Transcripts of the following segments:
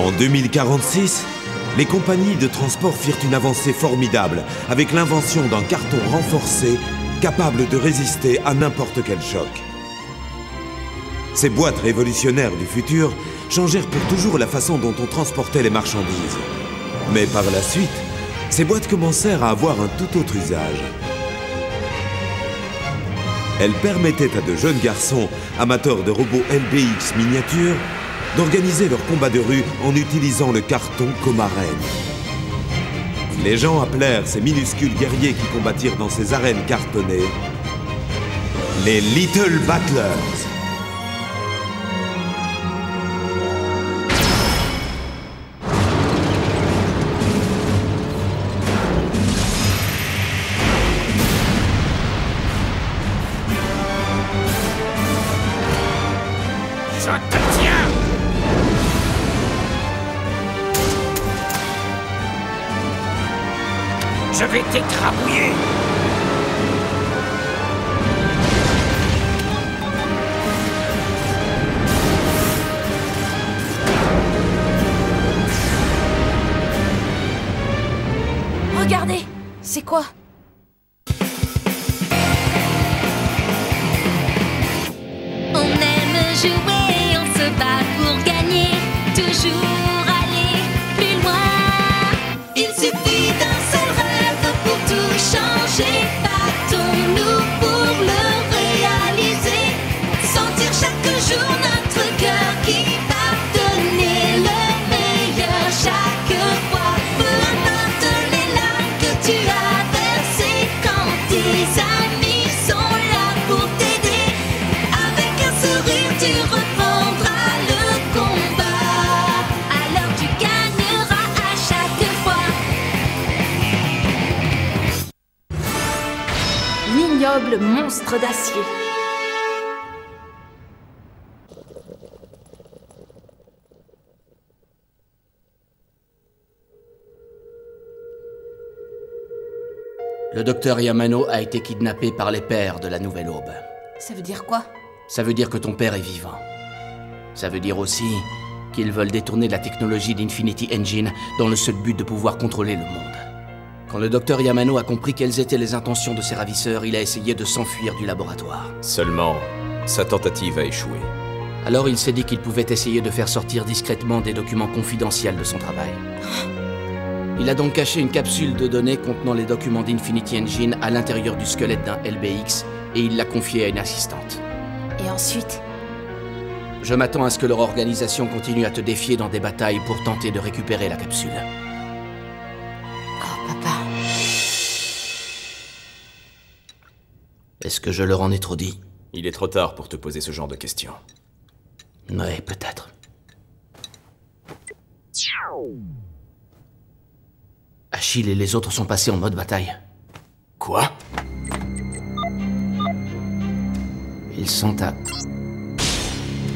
En 2046, les compagnies de transport firent une avancée formidable avec l'invention d'un carton renforcé capable de résister à n'importe quel choc. Ces boîtes révolutionnaires du futur changèrent pour toujours la façon dont on transportait les marchandises. Mais par la suite, ces boîtes commencèrent à avoir un tout autre usage. Elles permettaient à de jeunes garçons, amateurs de robots LBX miniatures, d'organiser leurs combats de rue en utilisant le carton comme arène. Les gens appelèrent ces minuscules guerriers qui combattirent dans ces arènes cartonnées les Little Battlers. Je vais t'écrabouiller! Regardez! C'est quoi? On aime jouer, on se bat pour gagner, toujours aller plus loin. Il suffit d'un seul rêve pour tout changer. Battons-nous pour le réaliser. Sentir chaque jour notre cœur qui va donner le meilleur chaque fois. Peu importe les larmes que tu as versées, quand tes amis sont là pour t'aider. Avec un sourire tu reprendras le combat. Alors tu gagneras à chaque fois. L'ignoble monstre d'acier. Le docteur Yamano a été kidnappé par les pères de la Nouvelle Aube. Ça veut dire quoi? Ça veut dire que ton père est vivant. Ça veut dire aussi qu'ils veulent détourner la technologie d'Infinity Engine dans le seul but de pouvoir contrôler le monde. Quand le docteur Yamano a compris quelles étaient les intentions de ses ravisseurs, il a essayé de s'enfuir du laboratoire. Seulement, sa tentative a échoué. Alors il s'est dit qu'il pouvait essayer de faire sortir discrètement des documents confidentiels de son travail. Il a donc caché une capsule de données contenant les documents d'Infinity Engine à l'intérieur du squelette d'un LBX et il l'a confié à une assistante. Et ensuite? Je m'attends à ce que leur organisation continue à te défier dans des batailles pour tenter de récupérer la capsule. Oh, papa. Est-ce que je leur en ai trop dit? Il est trop tard pour te poser ce genre de questions. Ouais, peut-être. Achille et les autres sont passés en mode bataille. Quoi? Ils sont à...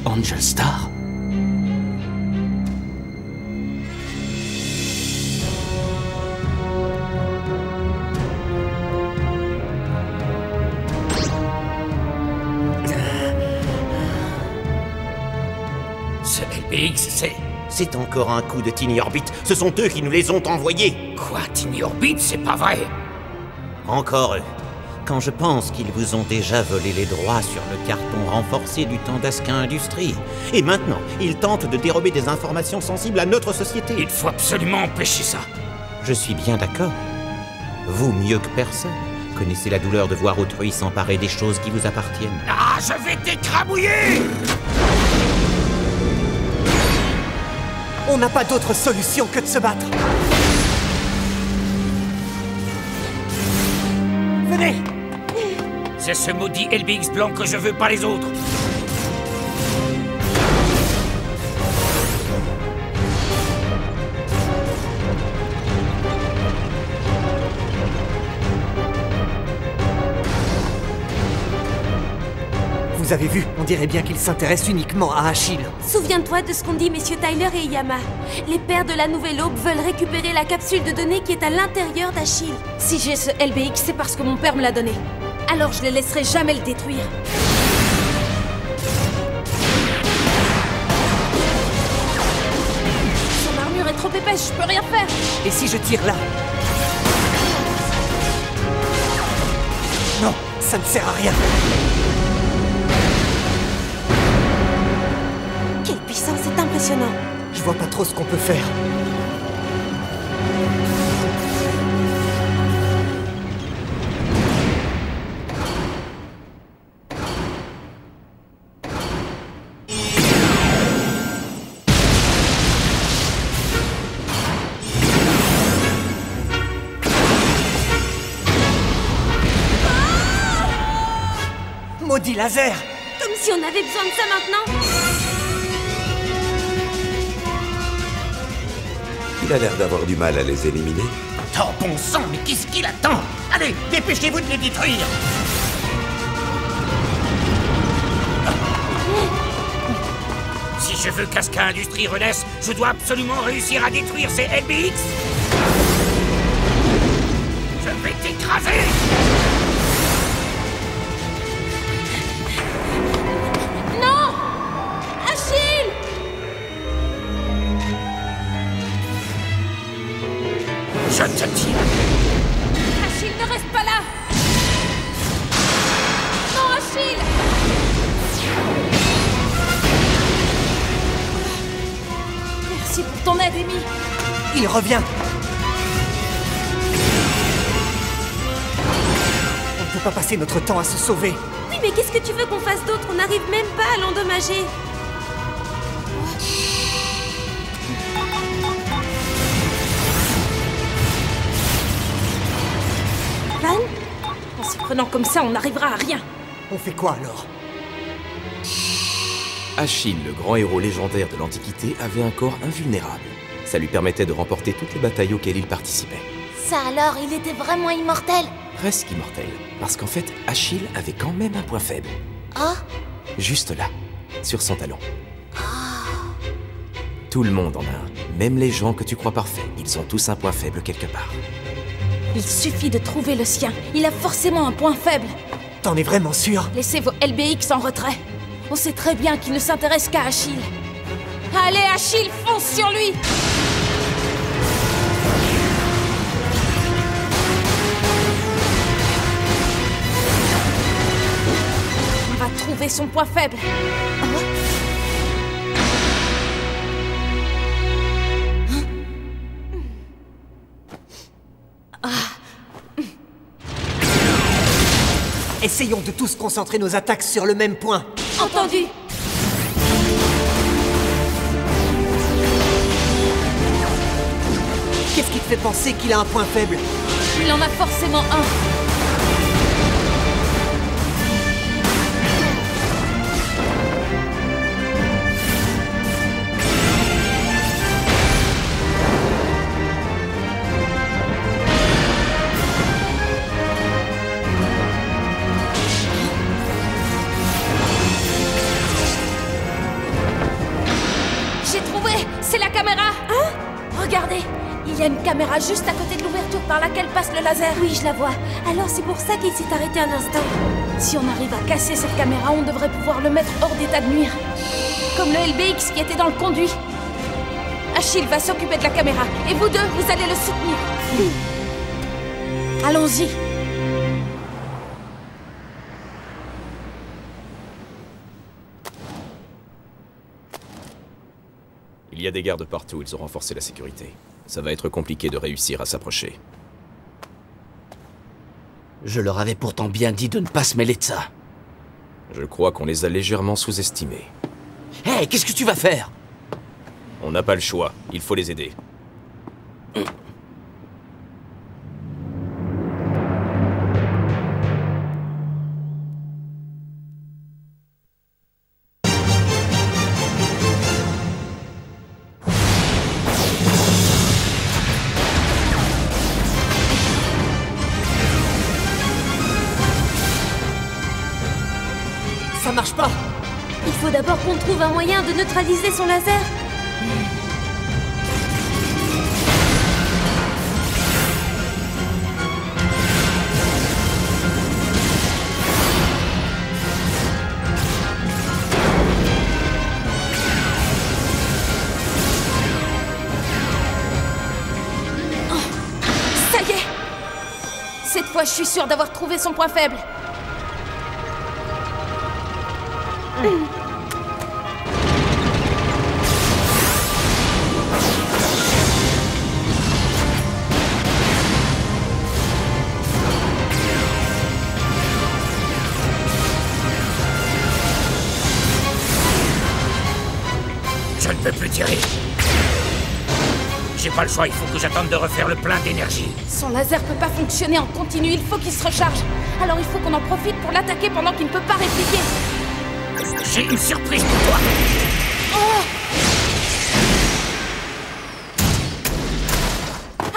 Angel Star? Ce LBX, C'est encore un coup de Tiny Orbit. Ce sont eux qui nous les ont envoyés. Quoi, Tiny Orbit? C'est pas vrai! Encore eux. Quand je pense qu'ils vous ont déjà volé les droits sur le carton renforcé du temps d'Askin Industries. Et maintenant, ils tentent de dérober des informations sensibles à notre société. Il faut absolument empêcher ça! Je suis bien d'accord. Vous, mieux que personne, connaissez la douleur de voir autrui s'emparer des choses qui vous appartiennent. Ah, je vais t'écrabouiller! On n'a pas d'autre solution que de se battre. Venez! C'est ce maudit LBX blanc que je veux, pas les autres! Vous avez vu, on dirait bien qu'il s'intéresse uniquement à Achille. Souviens-toi de ce qu'ont dit messieurs Tyler et Yama. Les pères de la Nouvelle Aube veulent récupérer la capsule de données qui est à l'intérieur d'Achille. Si j'ai ce LBX, c'est parce que mon père me l'a donné. Alors je ne laisserai jamais le détruire. trop épaisse, je peux rien faire. Et si je tire là? Non, ça ne sert à rien. Quelle puissance, c'est impressionnant. Je vois pas trop ce qu'on peut faire. Maudit laser! Comme si on avait besoin de ça maintenant. Il a l'air d'avoir du mal à les éliminer. Oh bon sang, mais qu'est-ce qu'il attend? Allez, dépêchez-vous de les détruire! Si je veux qu'Aska Industries renaisse, je dois absolument réussir à détruire ces LBX. Je vais t'écraser. Non! Achille! Je te tire. Achille, ne reste pas là! Non, Achille! Merci pour ton aide, Amy. Il revient! On ne peut pas passer notre temps à se sauver. Oui, mais qu'est-ce que tu veux qu'on fasse d'autre? On n'arrive même pas à l'endommager. Van? En s'y prenant comme ça, on n'arrivera à rien. On fait quoi alors? Achille, le grand héros légendaire de l'Antiquité, avait un corps invulnérable. Ça lui permettait de remporter toutes les batailles auxquelles il participait. Ça alors, il était vraiment immortel? Presque immortel, parce qu'en fait, Achille avait quand même un point faible. Ah? Juste là, sur son talon. Tout le monde en a un, même les gens que tu crois parfaits. Ils ont tous un point faible quelque part. Il suffit de trouver le sien. Il a forcément un point faible. T'en es vraiment sûr? Laissez vos LBX en retrait. On sait très bien qu'il ne s'intéresse qu'à Achille. Allez, Achille, fonce sur lui! On va trouver son point faible. Essayons de tous concentrer nos attaques sur le même point. Entendu! Qu'est-ce qui te fait penser qu'il a un point faible? Il en a forcément un. J'ai trouvé! C'est la caméra! Hein? Regardez! Il y a une caméra juste à côté de l'ouverture par laquelle passe le laser. Oui, je la vois. Alors c'est pour ça qu'il s'est arrêté un instant. Si on arrive à casser cette caméra, on devrait pouvoir le mettre hors d'état de nuire. Comme le LBX qui était dans le conduit. Achille va s'occuper de la caméra. Et vous deux, vous allez le soutenir. Allons-y. Il y a des gardes partout, ils ont renforcé la sécurité. Ça va être compliqué de réussir à s'approcher. Je leur avais pourtant bien dit de ne pas se mêler de ça. Je crois qu'on les a légèrement sous-estimés. Hé, qu'est-ce que tu vas faire? On n'a pas le choix, il faut les aider. Ça marche pas! Il faut d'abord qu'on trouve un moyen de neutraliser son laser. fois, je suis sûre d'avoir trouvé son point faible. Je ne peux plus tirer. J'ai pas le choix, il faut que j'attende de refaire le plein d'énergie. Son laser peut pas fonctionner en continu, il faut qu'il se recharge. Alors il faut qu'on en profite pour l'attaquer pendant qu'il ne peut pas répliquer. J'ai une surprise pour toi.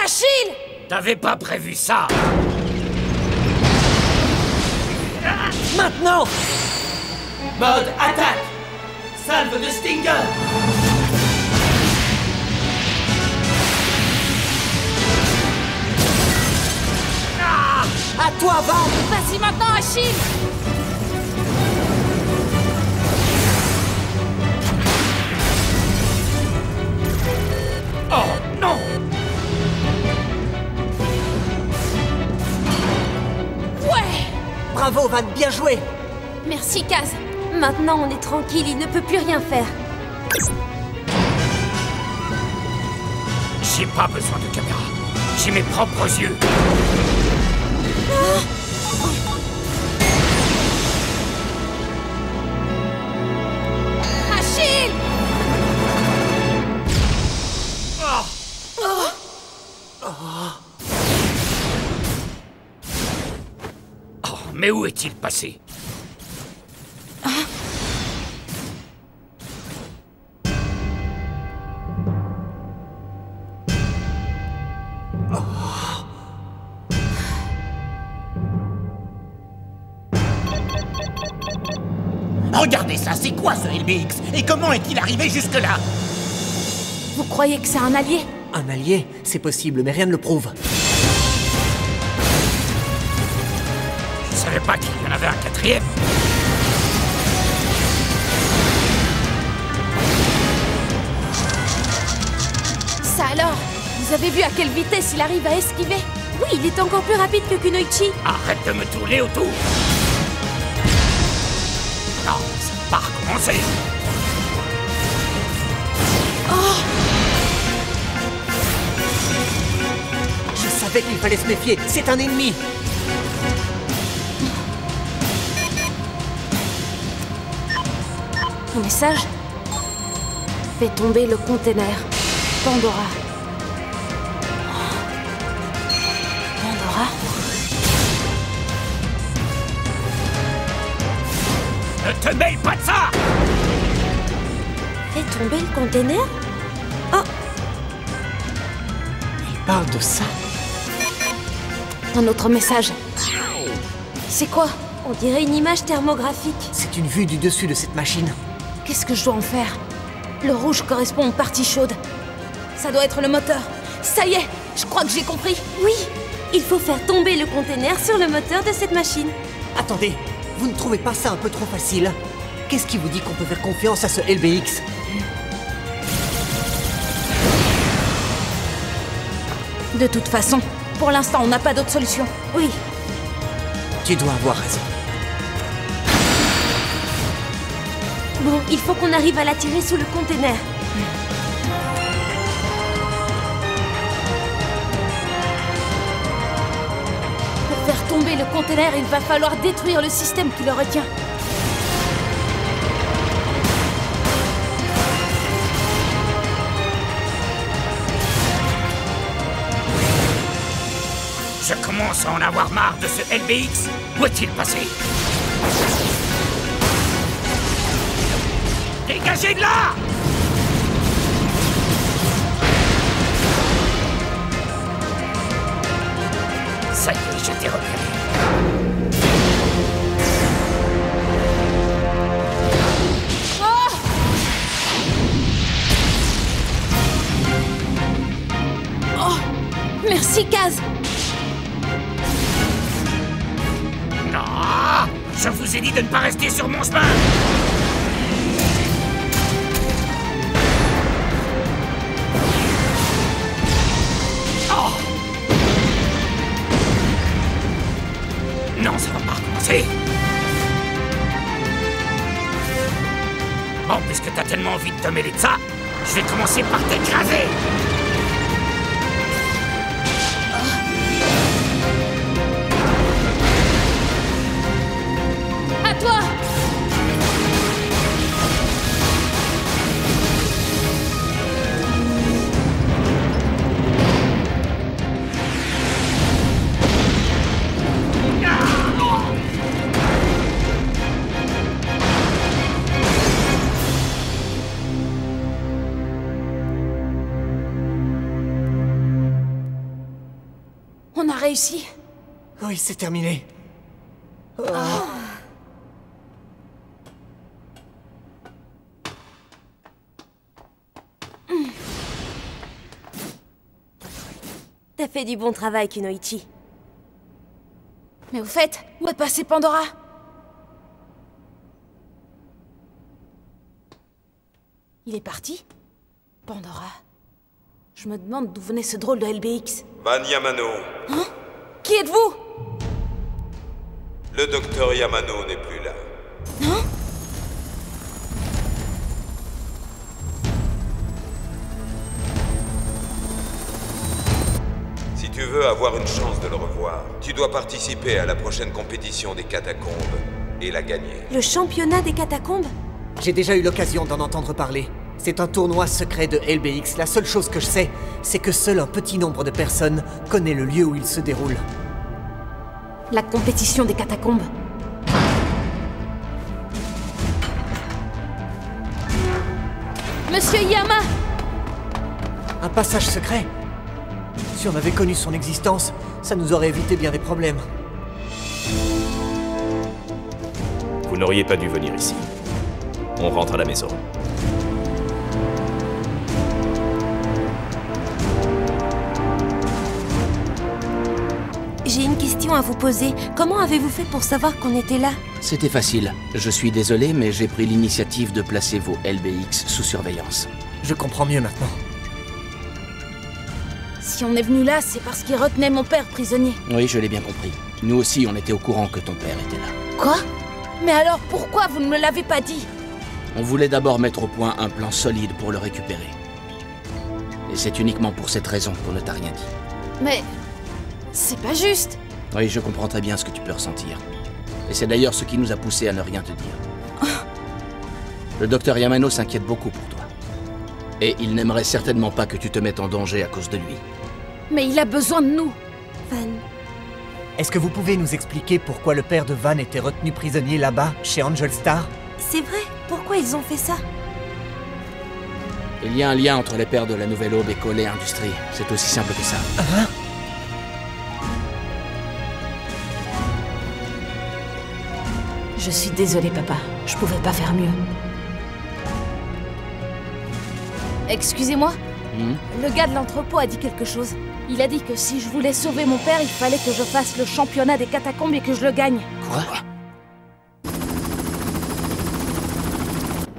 Achille! T'avais pas prévu ça. Maintenant! Mode attaque! Salve de Stinger! À toi, va! Vas-y maintenant, Achille! Oh non! Ouais! Bravo, Van, bien joué! Merci, Kaz. Maintenant, on est tranquille, il ne peut plus rien faire. J'ai pas besoin de caméra. J'ai mes propres yeux. Achille! Oh, mais où est-il passé? Regardez ça, c'est quoi ce LBX? Et comment est-il arrivé jusque-là? Vous croyez que c'est un allié? Un allié, c'est possible, mais rien ne le prouve. Je savais pas qu'il y en avait un quatrième. Ça alors? Vous avez vu à quelle vitesse il arrive à esquiver? Oui, il est encore plus rapide que Kunoichi. Arrête de me tourner autour. Non, ça va pas recommencer. Je savais qu'il fallait se méfier, c'est un ennemi! Un message? Fais tomber le container. Pandora. Pandora? Ne te mêle pas de ça! Fais tomber le container? Oh! Il parle de ça? Un autre message. C'est quoi? On dirait une image thermographique. C'est une vue du dessus de cette machine. Qu'est-ce que je dois en faire? Le rouge correspond aux parties chaudes. Ça doit être le moteur. Ça y est, je crois que j'ai compris. Oui, il faut faire tomber le container sur le moteur de cette machine. Attendez, vous ne trouvez pas ça un peu trop facile? Qu'est-ce qui vous dit qu'on peut faire confiance à ce LBX? De toute façon, pour l'instant, on n'a pas d'autre solution. Oui. Tu dois avoir raison. Bon, il faut qu'on arrive à l'attirer sous le container. Pour faire tomber le container, il va falloir détruire le système qui le retient. Je commence à en avoir marre de ce LBX. Où est-il passé? Dégagez de là! Ça y est, je t'ai repéré. Oh! Merci, Kaz! Non! Je vous ai dit de ne pas rester sur mon chemin! envie de te mêler de ça, je vais commencer par t'écraser. À toi! On a réussi. Oui, c'est terminé. T'as fait du bon travail, Kunoichi. Mais au fait, où est passée Pandora? Il est parti? Pandora. Je me demande d'où venait ce drôle de LBX. Van Yamano. Hein? Qui êtes-vous? Le docteur Yamano n'est plus là. Hein? Si tu veux avoir une chance de le revoir, tu dois participer à la prochaine compétition des catacombes et la gagner. Le championnat des catacombes? J'ai déjà eu l'occasion d'en entendre parler. C'est un tournoi secret de LBX. La seule chose que je sais, c'est que seul un petit nombre de personnes connaît le lieu où il se déroule. La compétition des catacombes. Monsieur Yama! Un passage secret? Si on avait connu son existence, ça nous aurait évité bien des problèmes. Vous n'auriez pas dû venir ici. On rentre à la maison. J'ai une question à vous poser. Comment avez-vous fait pour savoir qu'on était là? C'était facile. Je suis désolé, mais j'ai pris l'initiative de placer vos LBX sous surveillance. Je comprends mieux maintenant. Si on est venu là, c'est parce qu'il retenait mon père prisonnier. Oui, je l'ai bien compris. Nous aussi, on était au courant que ton père était là. Quoi? Mais alors pourquoi vous ne me l'avez pas dit? On voulait d'abord mettre au point un plan solide pour le récupérer. Et c'est uniquement pour cette raison qu'on ne t'a rien dit. Mais... c'est pas juste. Oui, je comprends très bien ce que tu peux ressentir. Et c'est d'ailleurs ce qui nous a poussé à ne rien te dire. Le docteur Yamano s'inquiète beaucoup pour toi. Et il n'aimerait certainement pas que tu te mettes en danger à cause de lui. Mais il a besoin de nous. Van... Est-ce que vous pouvez nous expliquer pourquoi le père de Van était retenu prisonnier là-bas, chez Angel Star? C'est vrai? Pourquoi ils ont fait ça? Il y a un lien entre les pères de la Nouvelle Aube et Collet Industries. C'est aussi simple que ça. Hein? Je suis désolée, papa. Je pouvais pas faire mieux. Excusez-moi. Le gars de l'entrepôt a dit quelque chose. Il a dit que si je voulais sauver mon père, il fallait que je fasse le championnat des catacombes et que je le gagne. Quoi?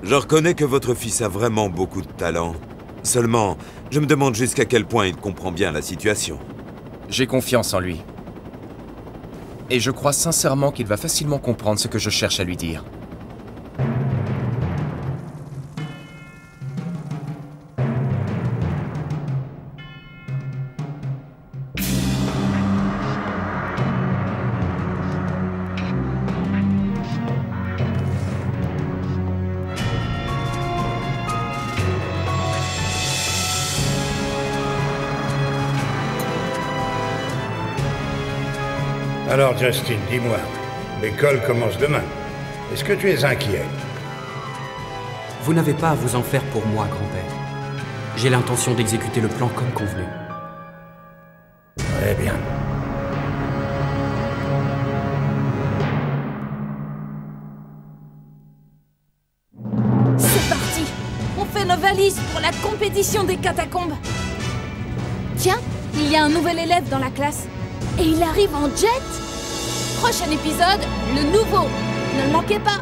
Je reconnais que votre fils a vraiment beaucoup de talent. Seulement, je me demande jusqu'à quel point il comprend bien la situation. J'ai confiance en lui. Et je crois sincèrement qu'il va facilement comprendre ce que je cherche à lui dire. Alors Justin, dis-moi, l'école commence demain. Est-ce que tu es inquiet? Vous n'avez pas à vous en faire pour moi, grand-père. J'ai l'intention d'exécuter le plan comme convenu. Très bien. C'est parti! On fait nos valises pour la compétition des catacombes. Tiens, il y a un nouvel élève dans la classe. Et il arrive en jet? Prochain épisode, le nouveau. Ne le manquez pas!